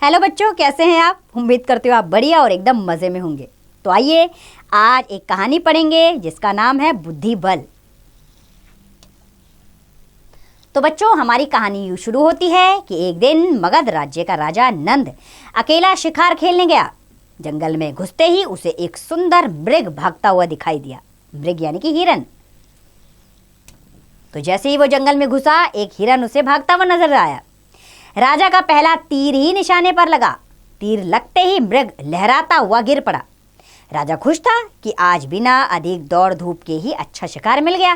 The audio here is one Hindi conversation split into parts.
हेलो बच्चों, कैसे हैं आप? उम्मीद करते हो आप बढ़िया और एकदम मज़े में होंगे। तो आइए आज एक कहानी पढ़ेंगे जिसका नाम है बुद्धि बल। तो बच्चों, हमारी कहानी यूँ शुरू होती है कि एक दिन मगध राज्य का राजा नंद अकेला शिकार खेलने गया। जंगल में घुसते ही उसे एक सुंदर मृग भागता हुआ दिखाई दिया। मृग यानी कि हिरन। तो जैसे ही वो जंगल में घुसा, एक हिरन उसे भागता हुआ नजर आया। राजा का पहला तीर ही निशाने पर लगा। तीर लगते ही मृग लहराता हुआ गिर पड़ा। राजा खुश था कि आज बिना अधिक दौड़ धूप के ही अच्छा शिकार मिल गया।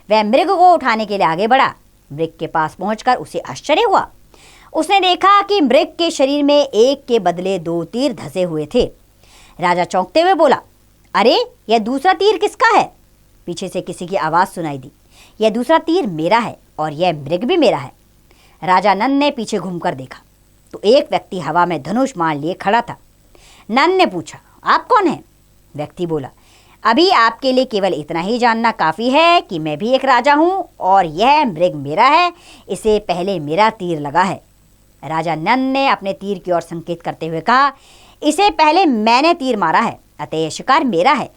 वह मृग को उठाने के लिए आगे बढ़ा। मृग के पास पहुंचकर उसे आश्चर्य हुआ। उसने देखा कि मृग के शरीर में एक के बदले 2 तीर धंसे हुए थे। राजा चौंकते हुए बोला, अरे यह दूसरा तीर किसका है? पीछे से किसी की आवाज़ सुनाई दी, यह दूसरा तीर मेरा है और यह मृग भी मेरा है। राजा नंद ने पीछे घूमकर देखा तो एक व्यक्ति हवा में धनुष मार लिए खड़ा था। नंद ने पूछा, आप कौन हैं? व्यक्ति बोला, अभी आपके लिए केवल इतना ही जानना काफ़ी है कि मैं भी एक राजा हूँ और यह मृग मेरा है। इसे पहले मेरा तीर लगा है। राजा नंद ने अपने तीर की ओर संकेत करते हुए कहा, इसे पहले मैंने तीर मारा है, अतः यह शिकार मेरा है।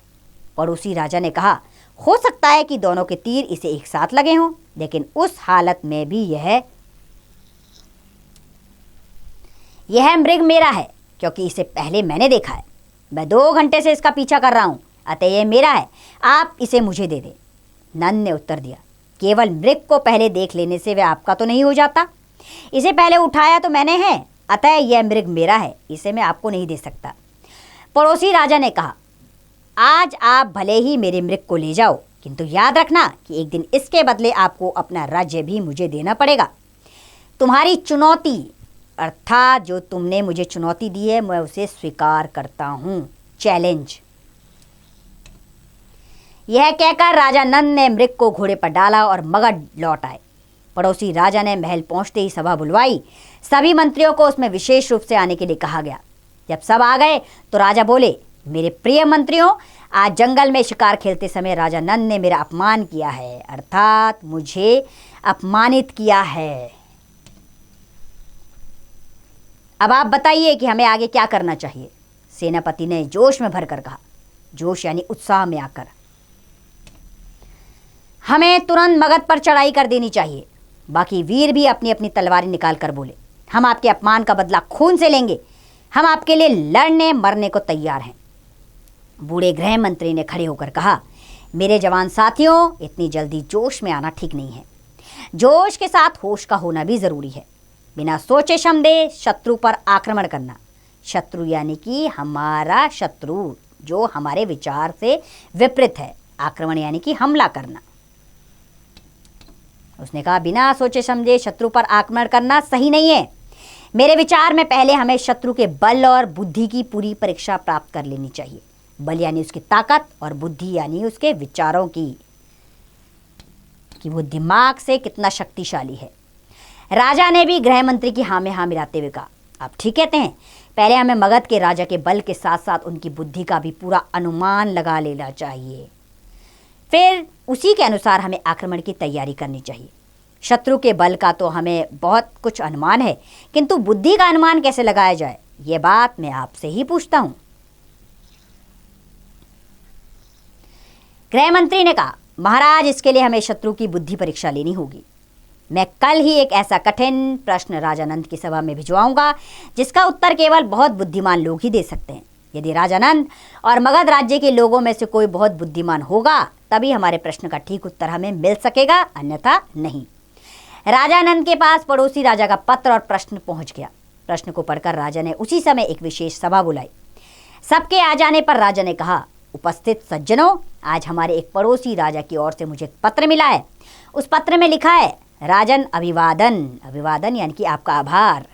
पड़ोसी राजा ने कहा, हो सकता है कि दोनों के तीर इसे एक साथ लगे हों, लेकिन उस हालत में भी यह मृग मेरा है, क्योंकि इसे पहले मैंने देखा है। मैं 2 घंटे से इसका पीछा कर रहा हूँ, अतः यह मेरा है। आप इसे मुझे दे दें। नंद ने उत्तर दिया, केवल मृग को पहले देख लेने से वह आपका तो नहीं हो जाता। इसे पहले उठाया तो मैंने है, अतः यह मृग मेरा है। इसे मैं आपको नहीं दे सकता। पड़ोसी राजा ने कहा, आज आप भले ही मेरे मृग को ले जाओ, किंतु याद रखना कि एक दिन इसके बदले आपको अपना राज्य भी मुझे देना पड़ेगा। तुम्हारी चुनौती अर्थात जो तुमने मुझे चुनौती दी है, मैं उसे स्वीकार करता हूँ। चैलेंज। यह कहकर राजा नंद ने मृग को घोड़े पर डाला और मगध लौट आए। पड़ोसी राजा ने महल पहुंचते ही सभा बुलवाई। सभी मंत्रियों को उसमें विशेष रूप से आने के लिए कहा गया। जब सब आ गए तो राजा बोले, मेरे प्रिय मंत्रियों, आज जंगल में शिकार खेलते समय राजा नंद ने मेरा अपमान किया है, अर्थात मुझे अपमानित किया है। अब आप बताइए कि हमें आगे क्या करना चाहिए? सेनापति ने जोश में भरकर कहा। जोश यानी उत्साह में आकर। हमें तुरंत मगध पर चढ़ाई कर देनी चाहिए। बाकी वीर भी अपनी अपनी तलवारें निकाल कर बोले, हम आपके अपमान का बदला खून से लेंगे। हम आपके लिए लड़ने मरने को तैयार हैं। बूढ़े गृह मंत्री ने खड़े होकर कहा, मेरे जवान साथियों, इतनी जल्दी जोश में आना ठीक नहीं है। जोश के साथ होश का होना भी जरूरी है। बिना सोचे समझे शत्रु पर आक्रमण करना। शत्रु यानी कि हमारा शत्रु जो हमारे विचार से विपरीत है। आक्रमण यानी कि हमला करना। उसने कहा, बिना सोचे समझे शत्रु पर आक्रमण करना सही नहीं है। मेरे विचार में पहले हमें शत्रु के बल और बुद्धि की पूरी परीक्षा प्राप्त कर लेनी चाहिए। बल यानी उसकी ताकत और बुद्धि यानी उसके विचारों की, कि वो दिमाग से कितना शक्तिशाली है। राजा ने भी गृह मंत्री की हाँ में हाँ मिलाते हुए कहा, आप ठीक कहते हैं। पहले हमें मगध के राजा के बल के साथ साथ उनकी बुद्धि का भी पूरा अनुमान लगा लेना चाहिए। फिर उसी के अनुसार हमें आक्रमण की तैयारी करनी चाहिए। शत्रु के बल का तो हमें बहुत कुछ अनुमान है, किंतु बुद्धि का अनुमान कैसे लगाया जाए, ये बात मैं आपसे ही पूछता हूँ। गृह मंत्री ने कहा, महाराज, इसके लिए हमें शत्रु की बुद्धि परीक्षा लेनी होगी। मैं कल ही एक ऐसा कठिन प्रश्न राजा नंद की सभा में भिजवाऊंगा जिसका उत्तर केवल बहुत बुद्धिमान लोग ही दे सकते हैं। यदि राजा नंद और मगध राज्य के लोगों में से कोई बहुत बुद्धिमान होगा, तभी हमारे प्रश्न का ठीक उत्तर हमें मिल सकेगा, अन्यथा नहीं। राजा नंद के पास पड़ोसी राजा का पत्र और प्रश्न पहुंच गया। प्रश्न को पढ़कर राजा ने उसी समय एक विशेष सभा बुलाई। सबके आ जाने पर राजा ने कहा, उपस्थित सज्जनों, आज हमारे एक पड़ोसी राजा की ओर से मुझे एक पत्र मिला है। उस पत्र में लिखा है, राजन अभिवादन। अभिवादन यानी कि आपका आभार।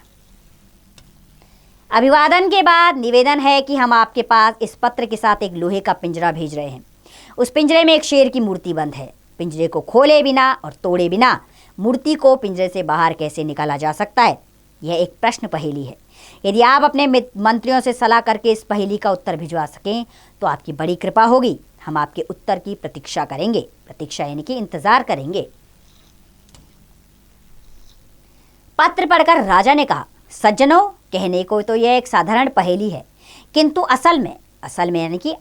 अभिवादन के बाद निवेदन है कि हम आपके पास इस पत्र के साथ एक लोहे का पिंजरा भेज रहे हैं। उस पिंजरे में एक शेर की मूर्ति बंद है। पिंजरे को खोले बिना और तोड़े बिना मूर्ति को पिंजरे से बाहर कैसे निकाला जा सकता है? यह एक प्रश्न पहेली है। यदि आप अपने मंत्रियों से सलाह करके इस पहेली का उत्तर भिजवा सकें तो आपकी बड़ी कृपा होगी। हम आपके उत्तर की प्रतीक्षा करेंगे। प्रतीक्षा यानी कि इंतजार करेंगे। पत्र पढ़कर राजा ने कहा, सज्जनों, कहने को तो यह एक साधारण पहेली है, किंतु असल में यानी कि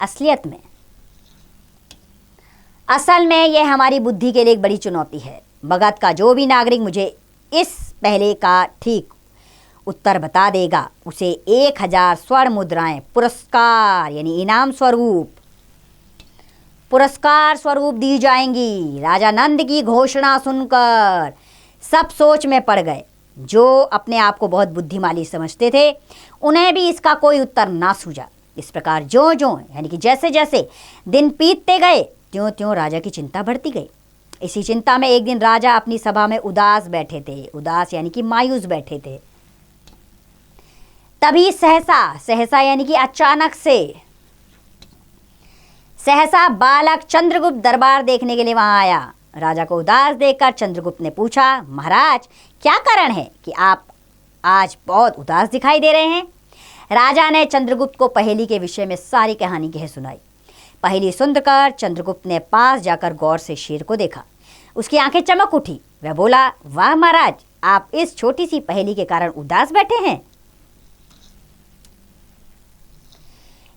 असल में यह हमारी बुद्धि के लिए एक बड़ी चुनौती है। मगध का जो भी नागरिक मुझे इस पहले का ठीक उत्तर बता देगा, उसे 1000 स्वर्ण मुद्राएं पुरस्कार यानी इनाम स्वरूप दी जाएंगी। राजा नंद की घोषणा सुनकर सब सोच में पड़ गए। जो अपने आप को बहुत बुद्धिमानी समझते थे, उन्हें भी इसका कोई उत्तर ना सूझा। इस प्रकार ज्यों ज्यों यानी कि जैसे जैसे दिन बीतते गए, त्यों त्यों राजा की चिंता बढ़ती गई। इसी चिंता में एक दिन राजा अपनी सभा में उदास यानी कि मायूस बैठे थे। तभी सहसा यानी कि अचानक से बालक चंद्रगुप्त दरबार देखने के लिए वहां आया। राजा को उदास देखकर चंद्रगुप्त ने पूछा, महाराज क्या कारण है कि आप आज बहुत उदास दिखाई दे रहे हैं? राजा ने चंद्रगुप्त को पहेली के विषय में सारी कहानी कह सुनाई। पहेली सुनकर चंद्रगुप्त ने पास जाकर गौर से शेर को देखा। उसकी आंखें चमक उठी। वह बोला, वाह महाराज, आप इस छोटी सी पहेली के कारण उदास बैठे हैं।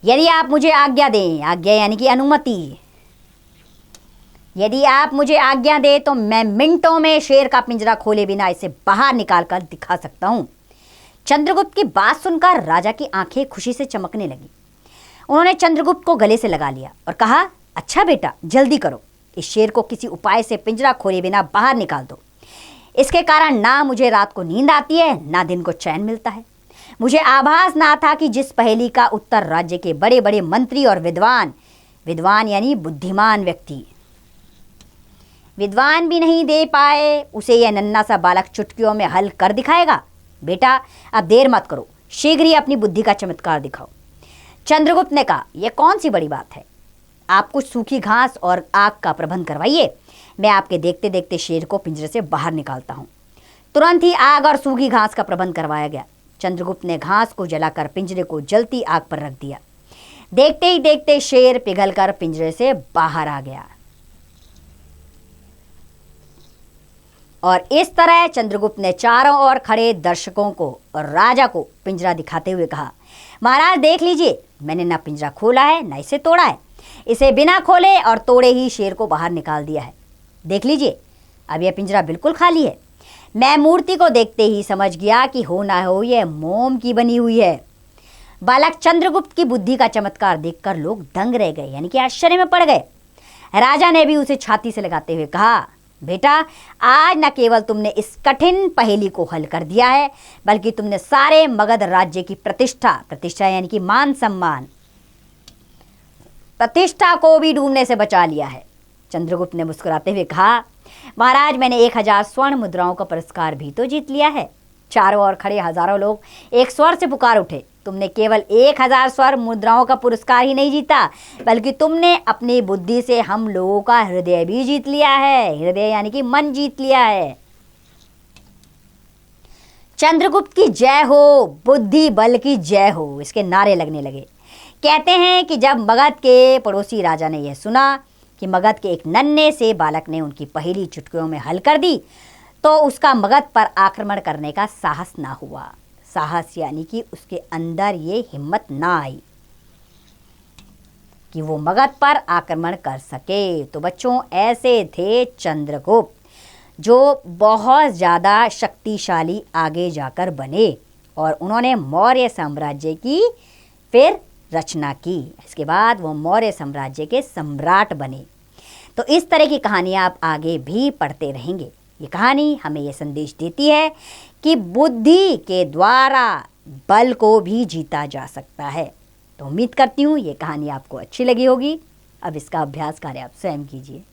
यदि आप मुझे आज्ञा दें, आज्ञा यानी कि अनुमति, यदि आप मुझे आज्ञा दें तो मैं मिनटों में शेर का पिंजरा खोले बिना इसे बाहर निकाल कर दिखा सकता हूं। चंद्रगुप्त की बात सुनकर राजा की आंखें खुशी से चमकने लगी। उन्होंने चंद्रगुप्त को गले से लगा लिया और कहा, अच्छा बेटा, जल्दी करो, इस शेर को किसी उपाय से पिंजरा खोले बिना बाहर निकाल दो। इसके कारण ना मुझे रात को नींद आती है, ना दिन को चैन मिलता है। मुझे आभास ना था कि जिस पहेली का उत्तर राज्य के बड़े बड़े मंत्री और विद्वान यानी बुद्धिमान व्यक्ति विद्वान भी नहीं दे पाए, उसे यह नन्हा सा बालक चुटकियों में हल कर दिखाएगा। बेटा, अब देर मत करो, शीघ्र ही अपनी बुद्धि का चमत्कार दिखाओ। चंद्रगुप्त ने कहा, यह कौन सी बड़ी बात है? आप कुछ सूखी घास और आग का प्रबंध करवाइए, मैं आपके देखते देखते शेर को पिंजरे से बाहर निकालता हूँ। तुरंत ही आग और सूखी घास का प्रबंध करवाया गया। चंद्रगुप्त ने घास को जलाकर पिंजरे को जलती आग पर रख दिया। देखते ही देखते शेर पिघलकर पिंजरे से बाहर आ गया। और इस तरह चंद्रगुप्त ने चारों ओर खड़े दर्शकों को और राजा को पिंजरा दिखाते हुए कहा, महाराज देख लीजिए, मैंने ना पिंजरा खोला है ना इसे तोड़ा है। इसे बिना खोले और तोड़े ही शेर को बाहर निकाल दिया है। देख लीजिए, अब यह पिंजरा बिल्कुल खाली है। मैं मूर्ति को देखते ही समझ गया कि हो ना हो यह मोम की बनी हुई है। बालक चंद्रगुप्त की बुद्धि का चमत्कार देखकर लोग दंग रह गए यानी कि आश्चर्य में पड़ गए। राजा ने भी उसे छाती से लगाते हुए कहा, बेटा, आज न केवल तुमने इस कठिन पहेली को हल कर दिया है, बल्कि तुमने सारे मगध राज्य की प्रतिष्ठा यानी कि मान सम्मान, प्रतिष्ठा को भी डूबने से बचा लिया है। चंद्रगुप्त ने मुस्कुराते हुए कहा, महाराज, मैंने 1000 स्वर्ण मुद्राओं का पुरस्कार भी तो जीत लिया है। चारों ओर खड़े हजारों लोग एक स्वर से पुकार उठे, तुमने केवल 1000 स्वर्ण मुद्राओं का पुरस्कार ही नहीं जीता, बल्कि तुमने अपनी बुद्धि से हम लोगों का हृदय भी जीत लिया है। हृदय यानी कि मन जीत लिया है। चंद्रगुप्त की जय हो, बुद्धि बल की जय हो, इसके नारे लगने लगे। कहते हैं कि जब मगध के पड़ोसी राजा ने यह सुना कि मगध के एक नन्हे से बालक ने उनकी पहेली चुटकियों में हल कर दी, तो उसका मगध पर आक्रमण करने का साहस ना हुआ। साहस यानी कि उसके अंदर ये हिम्मत ना आई कि वो मगध पर आक्रमण कर सके। तो बच्चों, ऐसे थे चंद्रगुप्त, जो बहुत ज़्यादा शक्तिशाली आगे जाकर बने और उन्होंने मौर्य साम्राज्य की फिर रचना की। इसके बाद वो मौर्य साम्राज्य के सम्राट बने। तो इस तरह की कहानियाँ आप आगे भी पढ़ते रहेंगे। ये कहानी हमें ये संदेश देती है कि बुद्धि के द्वारा बल को भी जीता जा सकता है। तो उम्मीद करती हूँ ये कहानी आपको अच्छी लगी होगी। अब इसका अभ्यास कार्य आप स्वयं कीजिए।